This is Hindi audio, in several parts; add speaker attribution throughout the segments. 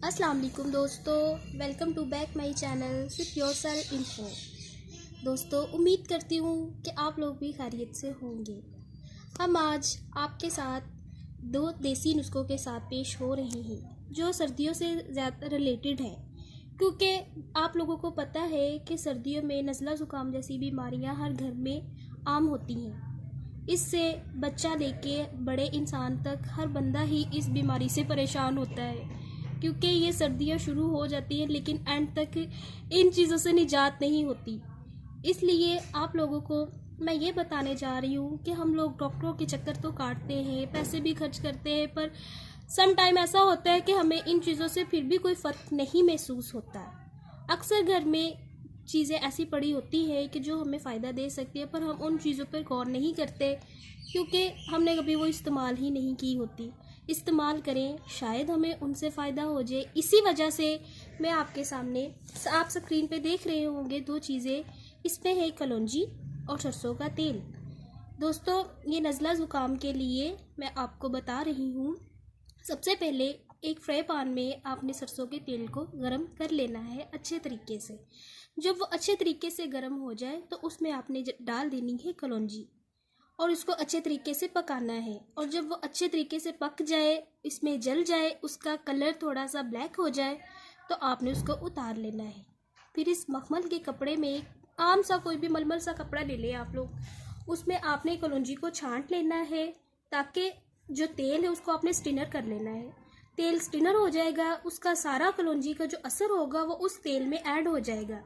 Speaker 1: अस्सलाम वालेकुम दोस्तों, welcome to back my channel with yourself info. दोस्तों, उम्मीद करती हूँ कि आप लोग भी खैरियत से होंगे। हम आज आपके साथ दो देसी नुस्खों के साथ पेश हो रहे हैं जो सर्दियों से ज़्यादा रिलेटेड हैं, क्योंकि आप लोगों को पता है कि सर्दियों में नज़ला ज़ुकाम जैसी बीमारियाँ हर घर में आम होती हैं। इससे बच्चा लेके बड़े इंसान तक हर बंदा ही इस बीमारी से परेशान होता है, क्योंकि ये सर्दियाँ शुरू हो जाती हैं लेकिन एंड तक इन चीज़ों से निजात नहीं होती। इसलिए आप लोगों को मैं ये बताने जा रही हूँ कि हम लोग डॉक्टरों के चक्कर तो काटते हैं, पैसे भी खर्च करते हैं, पर सम टाइम ऐसा होता है कि हमें इन चीज़ों से फिर भी कोई फ़र्क नहीं महसूस होता। अक्सर घर में चीज़ें ऐसी पड़ी होती हैं कि जो हमें फ़ायदा दे सकती है, पर हम उन चीज़ों पर गौर नहीं करते क्योंकि हमने कभी वो इस्तेमाल ही नहीं की होती। इस्तेमाल करें, शायद हमें उनसे फ़ायदा हो जाए। इसी वजह से मैं आपके सामने, आप स्क्रीन पे देख रहे होंगे दो चीज़ें। इसमें है कलौंजी और सरसों का तेल। दोस्तों, ये नज़ला ज़ुकाम के लिए मैं आपको बता रही हूँ। सबसे पहले एक फ्राई पैन में आपने सरसों के तेल को गर्म कर लेना है अच्छे तरीके से। जब वो अच्छे तरीके से गर्म हो जाए तो उसमें आपने डाल देनी है कलौंजी और इसको अच्छे तरीके से पकाना है। और जब वो अच्छे तरीके से पक जाए, इसमें जल जाए, उसका कलर थोड़ा सा ब्लैक हो जाए, तो आपने उसको उतार लेना है। फिर इस मखमल के कपड़े में आम सा कोई भी मलमल सा कपड़ा ले लें आप लोग, उसमें आपने कलौंजी को छांट लेना है ताकि जो तेल है उसको आपने स्टिनर कर लेना है। तेल स्टिनर हो जाएगा, उसका सारा कलौंजी का जो असर होगा वो उस तेल में ऐड हो जाएगा।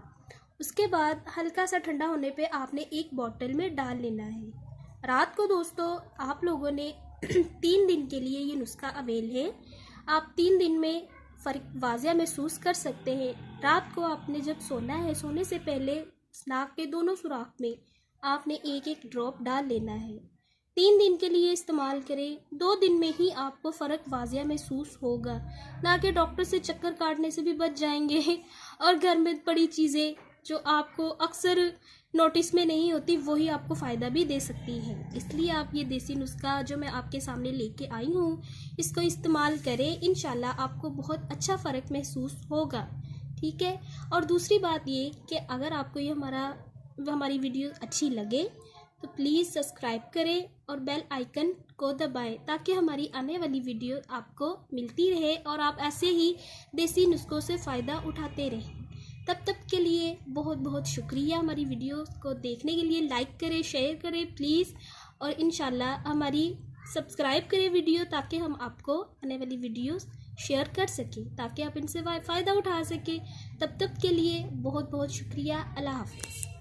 Speaker 1: उसके बाद हल्का सा ठंडा होने पे आपने एक बॉटल में डाल लेना है। रात को दोस्तों आप लोगों ने 3 दिन के लिए ये नुस्खा अवेल है। आप 3 दिन में फ़र्क वाज़िया महसूस कर सकते हैं। रात को आपने जब सोना है, सोने से पहले नाक के दोनों सुराख में आपने एक एक ड्रॉप डाल लेना है। 3 दिन के लिए इस्तेमाल करें। 2 दिन में ही आपको फ़र्क वाज़िया महसूस होगा, ना कि डॉक्टर से चक्कर काटने से भी बच जाएंगे और घर में पड़ी चीज़ें जो आपको अक्सर नोटिस में नहीं होती वही आपको फ़ायदा भी दे सकती हैं। इसलिए आप ये देसी नुस्खा जो मैं आपके सामने लेके आई हूँ, इसको इस्तेमाल करें। इंशाल्लाह आपको बहुत अच्छा फ़र्क महसूस होगा, ठीक है। और दूसरी बात ये कि अगर आपको ये हमारी वीडियो अच्छी लगे तो प्लीज़ सब्सक्राइब करें और बेल आइकन को दबाएं ताकि हमारी आने वाली वीडियो आपको मिलती रहे और आप ऐसे ही देसी नुस्खों से फ़ायदा उठाते रहें। तब तक के लिए बहुत बहुत शुक्रिया। हमारी वीडियो को देखने के लिए लाइक करें, शेयर करें प्लीज़, और इंशाल्लाह हमारी सब्सक्राइब करें वीडियो ताकि हम आपको आने वाली वीडियोस शेयर कर सकें, ताकि आप इनसे फ़ायदा उठा सकें। तब तक के लिए बहुत बहुत शुक्रिया। अल्लाह हाफ़िज़।